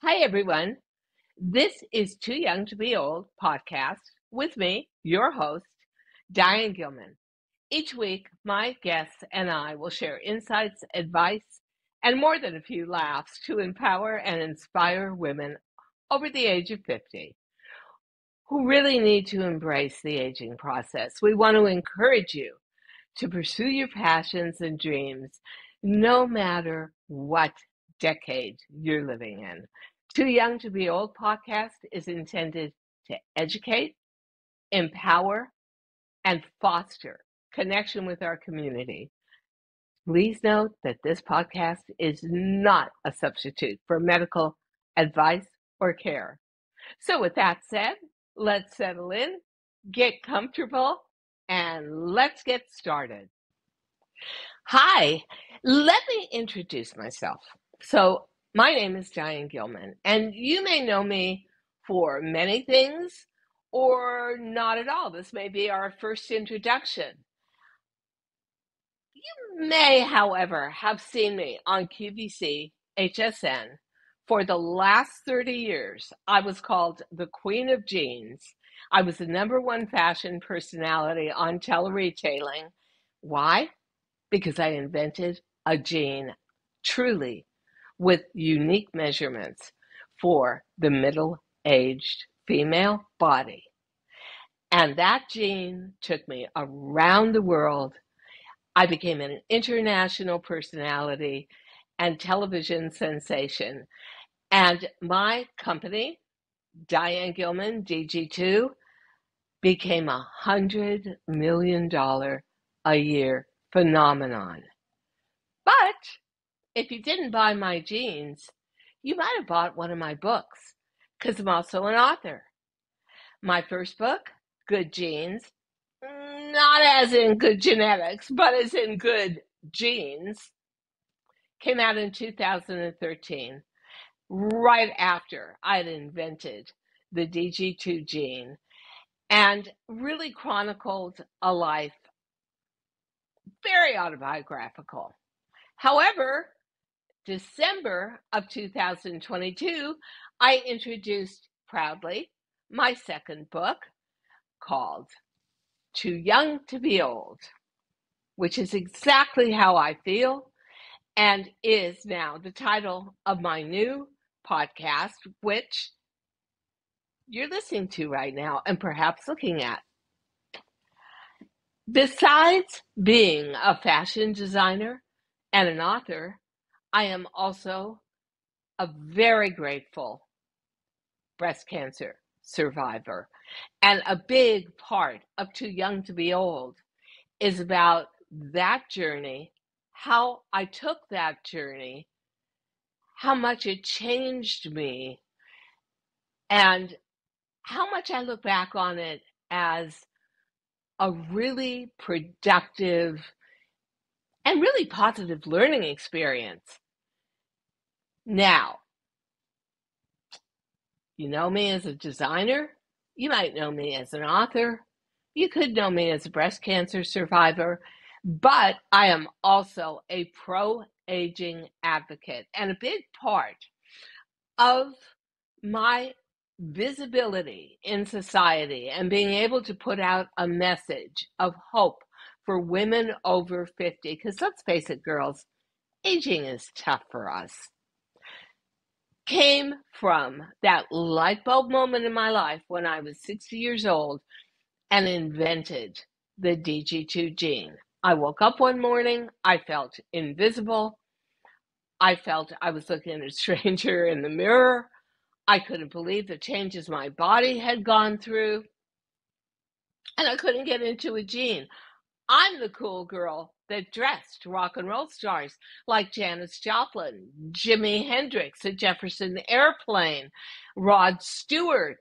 Hi, everyone. This is Too Young to Be Old podcast with me, your host, Diane Gilman. Each week, my guests and I will share insights, advice, and more than a few laughs to empower and inspire women over the age of 50 who really need to embrace the aging process. We want to encourage you to pursue your passions and dreams no matter what decade you're living in. Too Young to Be Old podcast is intended to educate, empower, and foster connection with our community. Please note that this podcast is not a substitute for medical advice or care. So, with that said, let's settle in, get comfortable, and let's get started. Hi, let me introduce myself. So, my name is Diane Gilman, and you may know me for many things or not at all. This may be our first introduction. You may, however, have seen me on QVC HSN for the last 30 years. I was called the Queen of Jeans. I was the #1 fashion personality on teleretailing. Why? Because I invented a jean truly with unique measurements for the middle-aged female body. And that jean took me around the world. I became an international personality and television sensation. And my company, Diane Gilman, DG2, became $100 million a year phenomenon. But if you didn't buy my jeans, you might have bought one of my books, because I'm also an author. My first book, Good Genes, not as in good genetics, but as in good genes, came out in 2013, right after I'd invented the DG2 gene, and really chronicled a life very autobiographical. However, December of 2022, I introduced proudly my second book called Too Young to Be Old, which is exactly how I feel and is now the title of my new podcast, which you're listening to right now and perhaps looking at. Besides being a fashion designer and an author, I am also a very grateful breast cancer survivor. And a big part of Too Young to Be Old is about that journey, how I took that journey, how much it changed me, and how much I look back on it as a really productive and really positive learning experience. Now, you know me as a designer, you might know me as an author, you could know me as a breast cancer survivor, but I am also a pro-aging advocate. And a big part of my visibility in society and being able to put out a message of hope for women over 50, because let's face it, girls, aging is tough for us, came from that light bulb moment in my life when I was 60 years old and invented the DG2 gene. I woke up one morning, I felt invisible. I felt I was looking at a stranger in the mirror. I couldn't believe the changes my body had gone through. And I couldn't get into a gene. I'm the cool girl that dressed rock and roll stars like Janis Joplin, Jimi Hendrix, the Jefferson Airplane, Rod Stewart,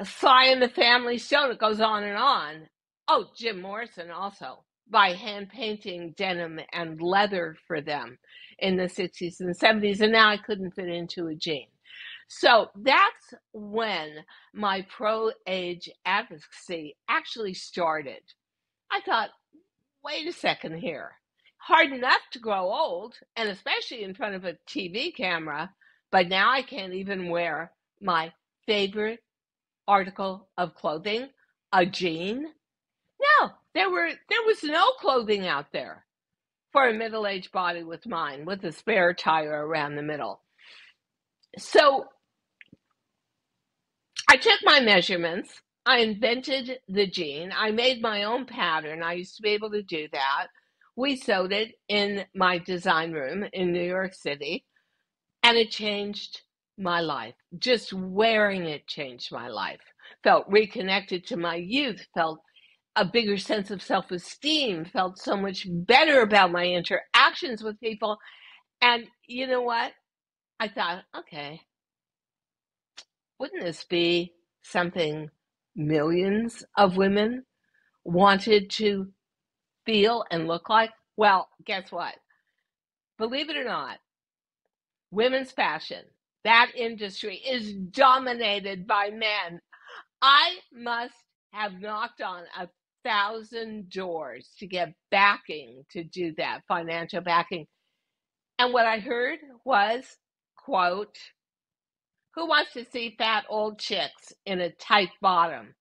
Sly and the Family Stone. It goes on and on. Oh, Jim Morrison also, by hand painting denim and leather for them in the 60s and 70s. And now I couldn't fit into a jean. So that's when my pro-age advocacy actually started. I thought, wait a second here. Hard enough to grow old, and especially in front of a TV camera, But now I can't even wear my favorite article of clothing, a jean. No, there was no clothing out there for a middle-aged body with mine, with a spare tire around the middle. So I took my measurements. I invented the jean. I made my own pattern. I used to be able to do that. We sewed it in my design room in New York City, and it changed my life. Just wearing it changed my life. Felt reconnected to my youth, felt a bigger sense of self-esteem, felt so much better about my interactions with people. And you know what? I thought, okay, wouldn't this be something millions of women wanted to feel and look like? Well, guess what? Believe it or not, women's fashion, that industry is dominated by men. I must have knocked on 1,000 doors to get backing to do that, financial backing. And what I heard was, quote, who wants to see fat old chicks in a tight bottom?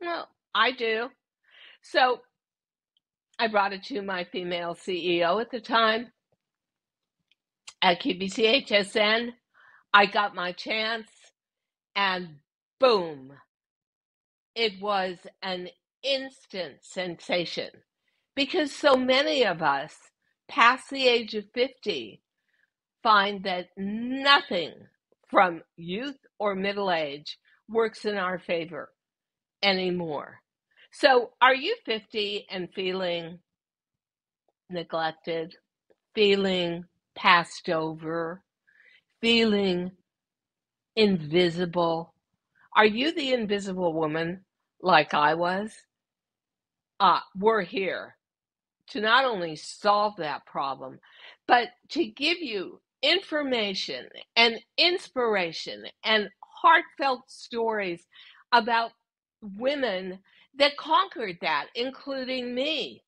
Well, I do. So I brought it to my female CEO at the time at QVC-HSN. I got my chance, and boom, it was an instant sensation because so many of us past the age of 50 find that nothing from youth or middle age works in our favor anymore. So are you 50 and feeling neglected, feeling passed over, feeling invisible? Are you the invisible woman like I was? We're here to not only solve that problem, but to give you information and inspiration and heartfelt stories about women that conquered that, including me.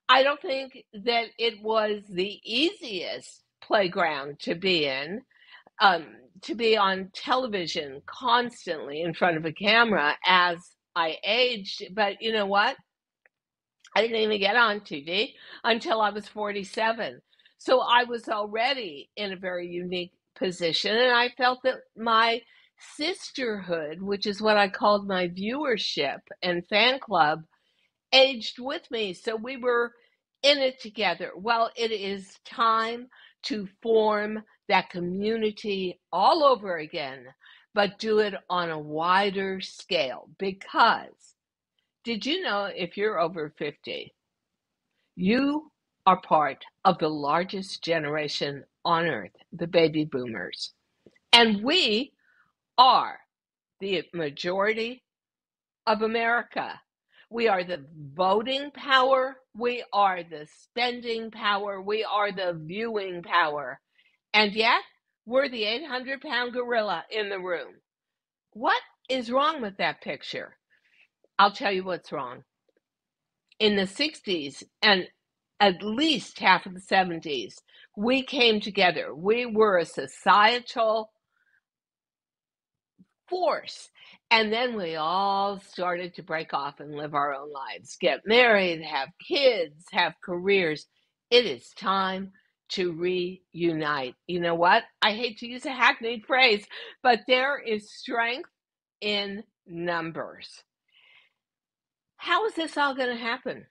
I don't think that it was the easiest playground to be in, um, to be on television constantly in front of a camera as I aged. But you know what? I didn't even get on TV until I was 47. So I was already in a very unique position. And I felt that my sisterhood, which is what I called my viewership and fan club, aged with me. So we were in it together. Well, it is time to form that community all over again, but do it on a wider scale. Because did you know if you're over 50, you are part of the largest generation on earth, the baby boomers. And we are the majority of America. We are the voting power. We are the spending power. We are the viewing power. And yet, we're the 800-pound gorilla in the room. What is wrong with that picture? I'll tell you what's wrong. In the 60s and at least half of the 70s, we came together. We were a societal force. And then we all started to break off and live our own lives, get married, have kids, have careers. It is time to reunite. You know what? I hate to use a hackneyed phrase, but there is strength in numbers. How is this all going to happen?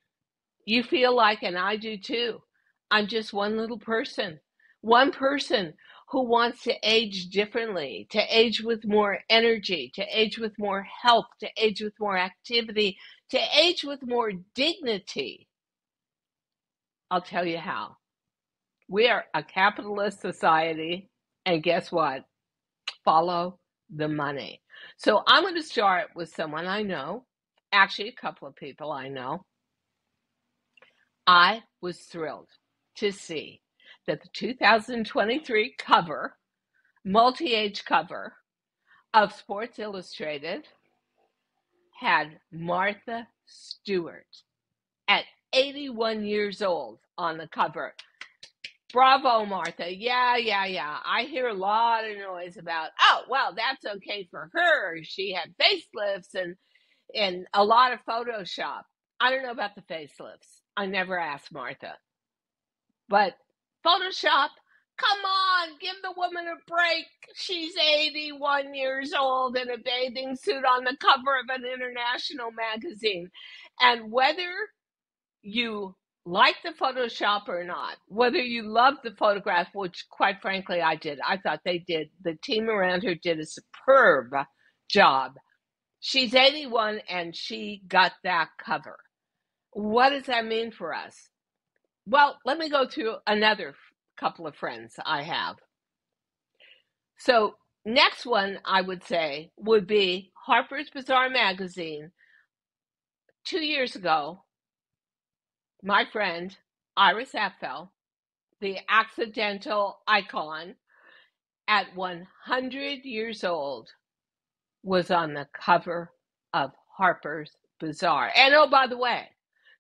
You feel like, and I do too, I'm just one little person, one person who wants to age differently, to age with more energy, to age with more health, to age with more activity, to age with more dignity. I'll tell you how. We are a capitalist society, and guess what? Follow the money. So I'm going to start with someone I know, actually a couple of people I know. I was thrilled to see that the 2023 cover, multi-age cover of Sports Illustrated had Martha Stewart at 81 years old on the cover. Bravo, Martha. Yeah, yeah, yeah. I hear a lot of noise about, oh, well, that's okay for her. She had facelifts and a lot of Photoshop. I don't know about the facelifts. I never asked Martha. But Photoshop, come on, give the woman a break. She's 81 years old in a bathing suit on the cover of an international magazine. And whether you like the Photoshop or not, whether you love the photograph, which quite frankly I did, I thought the team around her did a superb job. She's 81 and she got that cover. What does that mean for us? Well, let me go to another couple of friends I have. So, next one I would say would be Harper's Bazaar magazine. 2 years ago, my friend Iris Apfel, the accidental icon at 100 years old, was on the cover of Harper's Bazaar. And oh, by the way,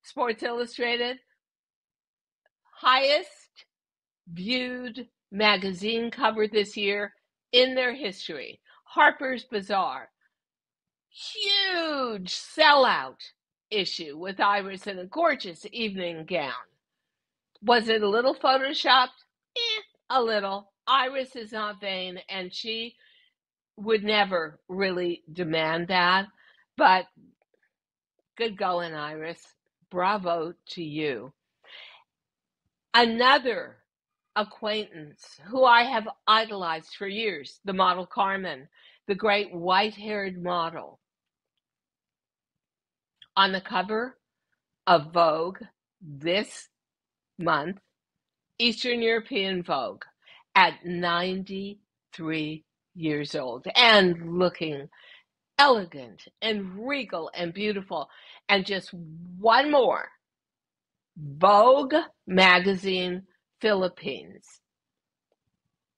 Sports Illustrated, highest viewed magazine cover this year in their history. Harper's Bazaar, huge sellout issue with Iris in a gorgeous evening gown. Was it a little photoshopped? A little. Iris is not vain, and she would never really demand that. But good going, Iris. Bravo to you. Another acquaintance who I have idolized for years, the model Carmen, the great white-haired model, on the cover of Vogue this month, Eastern European Vogue, at 93 years old and looking elegant and regal and beautiful. And just one more, Vogue magazine Philippines,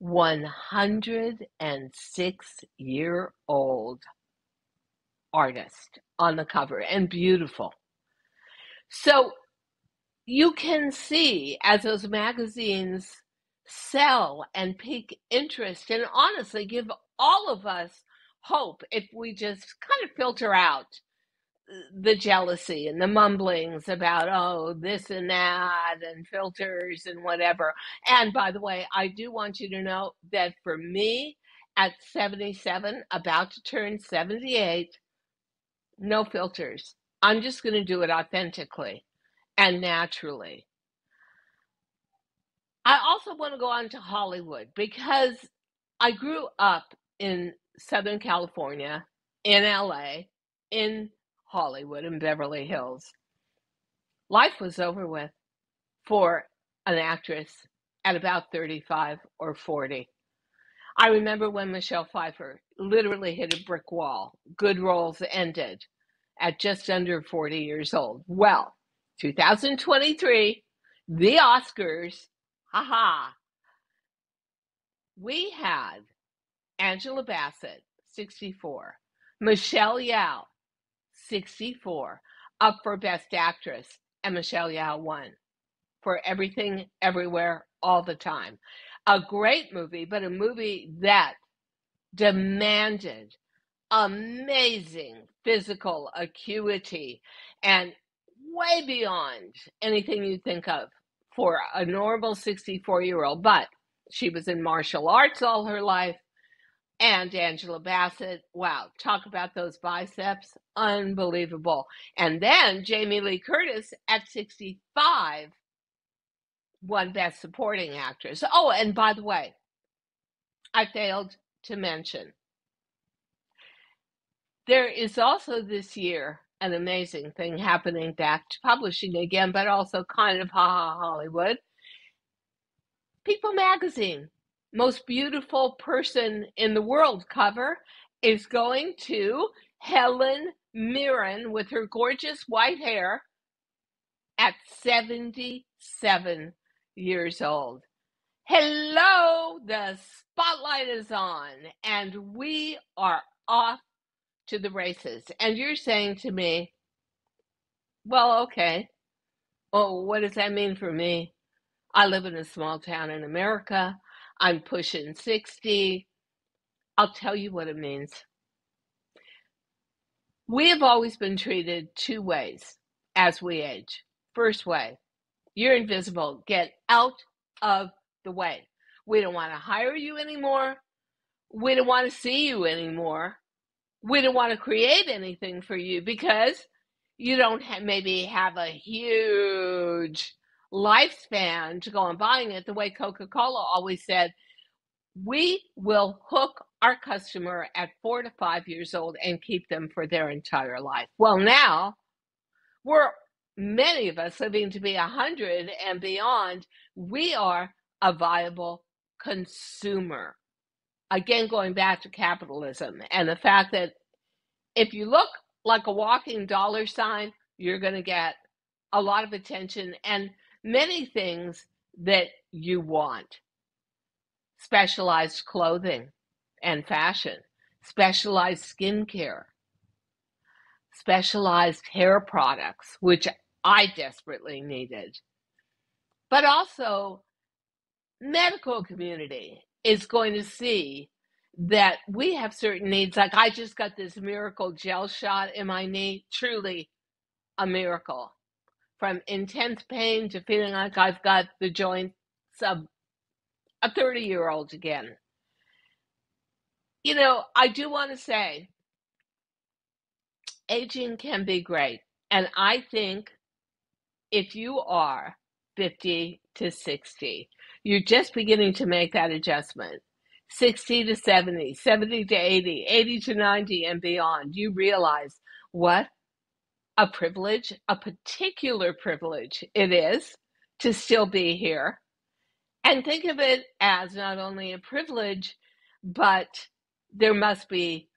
106-year-old artist on the cover, and beautiful. So you can see as those magazines sell and pique interest and honestly give all of us hope if we just kind of filter out the jealousy and the mumblings about, oh, this and that and filters and whatever. And by the way, I do want you to know that for me at 77, about to turn 78, no filters. I'm just going to do it authentically and naturally. I also want to go on to Hollywood because I grew up in Southern California, in LA, in Hollywood, in Beverly Hills. Life was over with for an actress at about 35 or 40. I remember when Michelle Pfeiffer literally hit a brick wall. Good roles ended at just under 40 years old. Well, 2023, the Oscars, haha, we had Angela Bassett, 64, Michelle Yeoh, 64, up for Best Actress, and Michelle Yeoh won for Everything, Everywhere, All the Time. A great movie, but a movie that demanded amazing physical acuity and way beyond anything you think of for a normal 64-year-old. But she was in martial arts all her life. And Angela Bassett, wow, talk about those biceps, unbelievable. And then Jamie Lee Curtis at 65 won Best Supporting Actress. Oh, and by the way, I failed to mention, there is also this year an amazing thing happening back to publishing again, but also kind of Hollywood. People Magazine, most beautiful person in the world cover is going to Helen Mirren with her gorgeous white hair at 77 years old. Hello, the spotlight is on and we are off to the races. And you're saying to me, well, okay. Oh, what does that mean for me? I live in a small town in America. I'm pushing 60. I'll tell you what it means. We have always been treated two ways as we age. First way, you're invisible. Get out of the way. We don't want to hire you anymore. We don't want to see you anymore. We don't want to create anything for you because you don't maybe have a huge lifespan to go on buying it. The way Coca-Cola always said, we will hook our customer at 4 to 5 years old and keep them for their entire life. Well, now we're many of us living to be 100 and beyond. We are a viable consumer. Again, going back to capitalism and the fact that if you look like a walking dollar sign, you're going to get a lot of attention and many things that you want. Specialized clothing and fashion, specialized skincare, specialized hair products, which I desperately needed. But also, medical community is going to see that we have certain needs. Like I just got this miracle gel shot in my knee, truly a miracle. From intense pain to feeling like I've got the joints of a 30-year-old again. You know, I do want to say aging can be great. And I think if you are 50 to 60, you're just beginning to make that adjustment. 60 to 70, 70 to 80, 80 to 90 and beyond, you realize what a privilege, a particular privilege it is to still be here. And think of it as not only a privilege, but there must be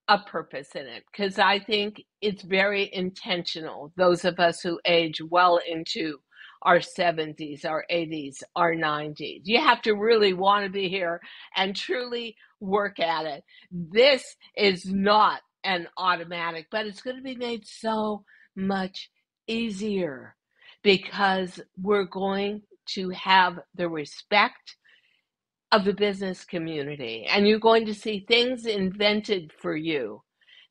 a purpose in it, because I think it's very intentional. Those of us who age well into our 70s, our 80s, our 90s, you have to really want to be here and truly work at it. This is not an automatic, but it's going to be made so much easier because we're going to have the respect of the business community, and you're going to see things invented for you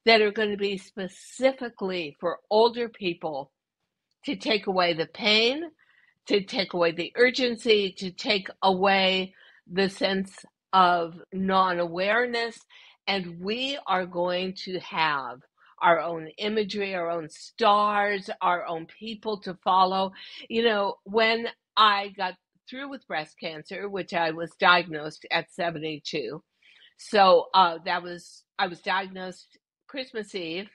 that are going to be specifically for older people to take away the pain, to take away the urgency, to take away the sense of non-awareness. And we are going to have our own imagery, our own stars, our own people to follow. You know, when I got through with breast cancer, which I was diagnosed at 72. So I was diagnosed Christmas Eve,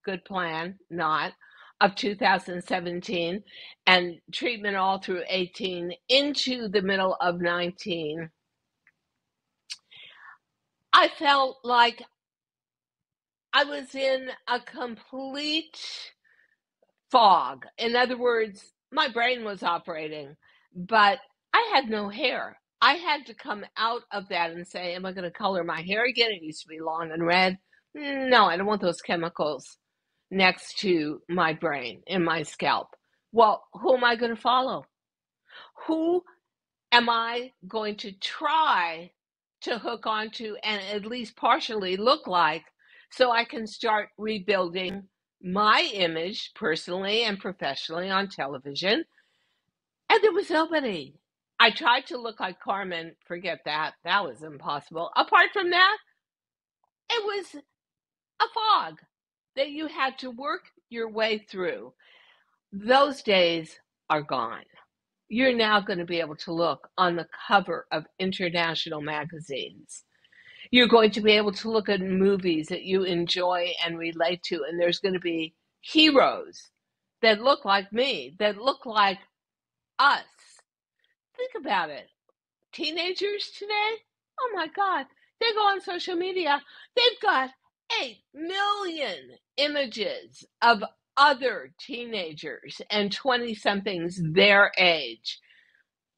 good plan, not, of 2017, and treatment all through 18 into the middle of 19. I felt like I was in a complete fog. In other words, my brain was operating, but I had no hair. I had to come out of that and say, am I going to color my hair again? It used to be long and red. No, I don't want those chemicals next to my brain in my scalp. Well, who am I going to follow? Who am I going to try to hook onto and at least partially look like so I can start rebuilding my image personally and professionally on television? And there was nobody. I tried to look like Carmen. Forget that. That was impossible. Apart from that, it was a fog that you had to work your way through. Those days are gone. You're now going to be able to look on the cover of international magazines. You're going to be able to look at movies that you enjoy and relate to, and there's going to be heroes that look like me, that look like us. Think about it. Teenagers today, oh my God, they go on social media. They've got 8 million images of other teenagers and 20-somethings their age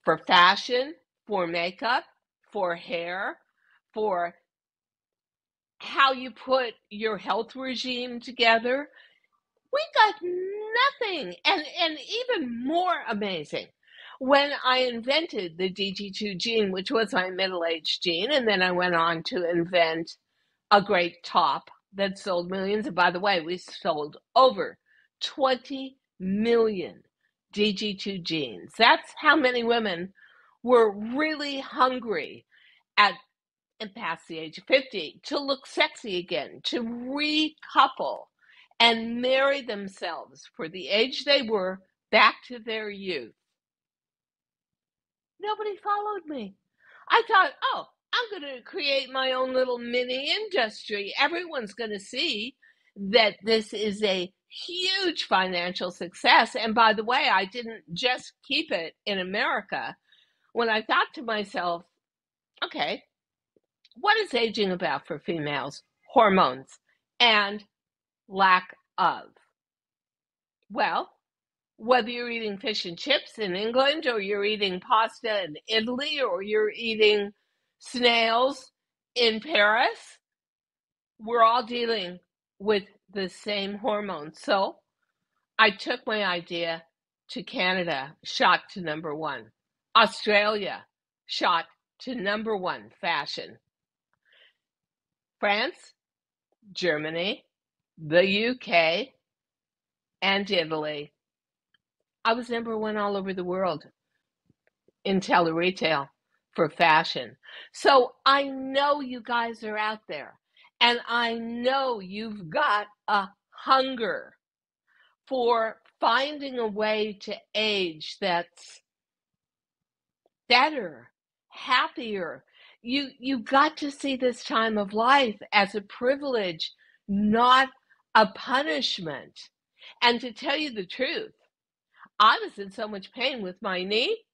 for fashion, for makeup, for hair, for how you put your health regime together. We got nothing. And even more amazing, when I invented the DG2 gene, which was my middle-aged gene, and then I went on to invent a great top that sold millions. And by the way, we sold over 20 million DG2 genes. That's how many women were really hungry at and past the age of 50 to look sexy again, to recouple and marry themselves for the age they were back to their youth. Nobody followed me. I thought, oh, I'm going to create my own little mini industry. Everyone's going to see that this is a huge financial success. And by the way, I didn't just keep it in America. When I thought to myself, okay, what is aging about for females? Hormones and lack of. Well, whether you're eating fish and chips in England or you're eating pasta in Italy or you're eating snails in Paris, we're all dealing with the same hormones. So I took my idea to Canada, shot to #1. Australia, shot to #1 fashion. France, Germany, the UK, and Italy. I was #1 all over the world in tele-retail for fashion. So I know you guys are out there, and I know you've got a hunger for finding a way to age that's better, happier. You've got to see this time of life as a privilege, not a punishment. And to tell you the truth, I was in so much pain with my knee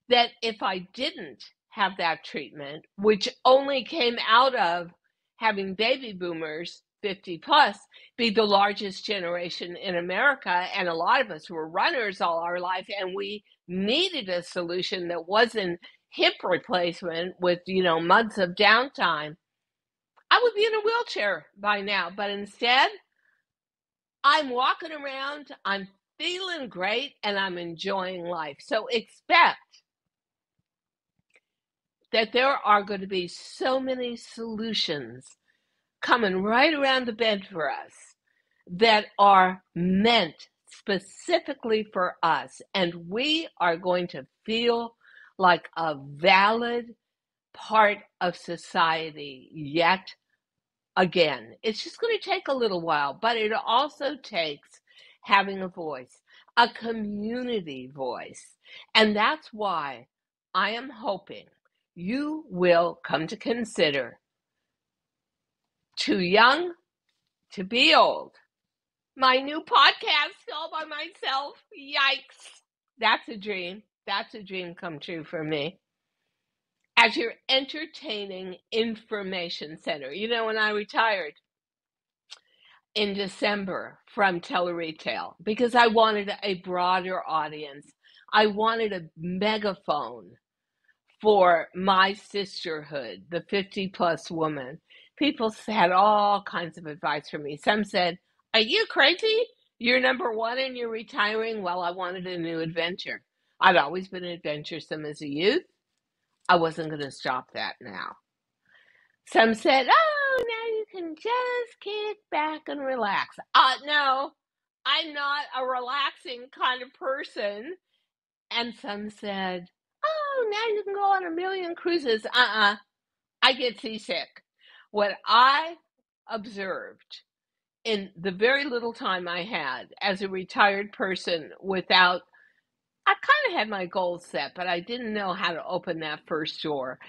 that if I didn't have that treatment, which only came out of having baby boomers 50 plus be the largest generation in America, and a lot of us were runners all our life, and we needed a solution that wasn't hip replacement with, months of downtime, I would be in a wheelchair by now. But instead, I'm walking around, I'm feeling great, and I'm enjoying life. So expect that there are going to be so many solutions coming right around the bend for us that are meant specifically for us. And we are going to feel like a valid part of society yet again. It's just going to take a little while, but it also takes having a voice, a community voice. And that's why I am hoping you will come to consider Too Young to Be Old, my new podcast all by myself. Yikes. That's a dream. That's a dream come true for me. As your entertaining information center. When I retired in December from tele-retail, because I wanted a broader audience, I wanted a megaphone for my sisterhood, the 50 plus woman. People had all kinds of advice for me. Some said, are you crazy? You're #1 and you're retiring? Well, I wanted a new adventure. I'd always been adventuresome as a youth. I wasn't going to stop that now. Some said, oh, now you can just kick back and relax. No, I'm not a relaxing kind of person. And some said, oh, now you can go on 1,000,000 cruises. I get seasick. What I observed in the very little time I had as a retired person I kind of had my goals set, but I didn't know how to open that first door.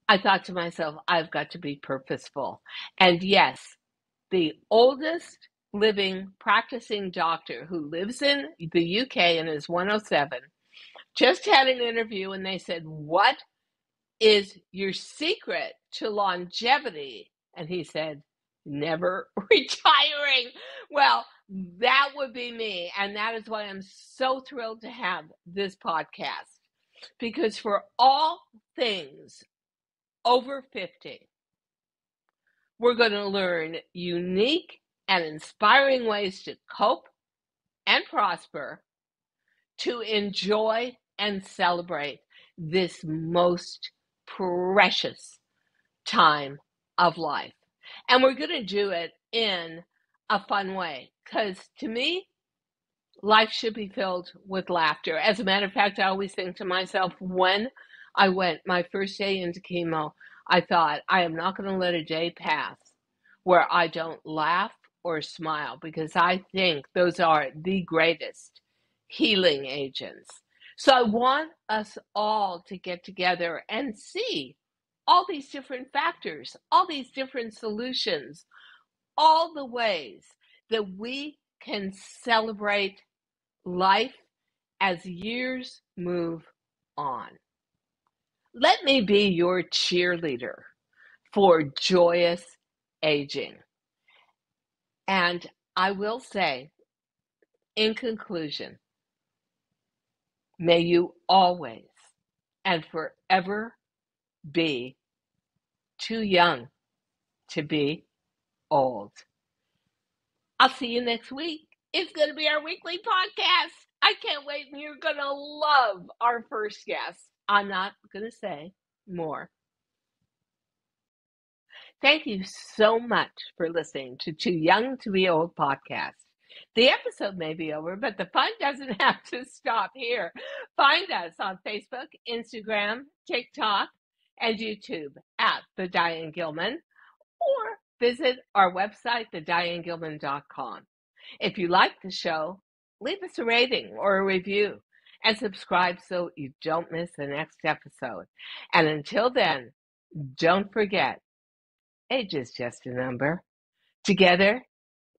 I thought to myself, I've got to be purposeful. And yes, the oldest living practicing doctor who lives in the UK and is 107 just had an interview, and they said, what is your secret to longevity? And he said, never retiring. Well, that would be me. And that is why I'm so thrilled to have this podcast, because for all things over 50, we're going to learn unique and inspiring ways to cope and prosper, to enjoy and celebrate this most precious time of life. And we're going to do it in a fun way because to me, life should be filled with laughter. As a matter of fact, I always think to myself, when I went my first day into chemo, I thought, I am not going to let a day pass where I don't laugh or smile because I think those are the greatest healing agents. So I want us all to get together and see all these different factors, all these different solutions, all the ways that we can celebrate life as years move on. Let me be your cheerleader for joyous aging. And I will say, in conclusion, may you always and forever be too young to be old. I'll see you next week. It's going to be our weekly podcast. I can't wait, and you're going to love our first guest. I'm not going to say more. Thank you so much for listening to Too Young to Be Old podcast. The episode may be over, but the fun doesn't have to stop here. Find us on Facebook, Instagram, TikTok, and YouTube at The Diane Gilman, or visit our website, thedianegilman.com. If you like the show, leave us a rating or a review and subscribe so you don't miss the next episode. And until then, don't forget, age is just a number. Together,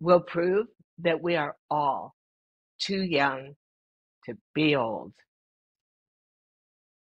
we'll prove that we are all too young to be old.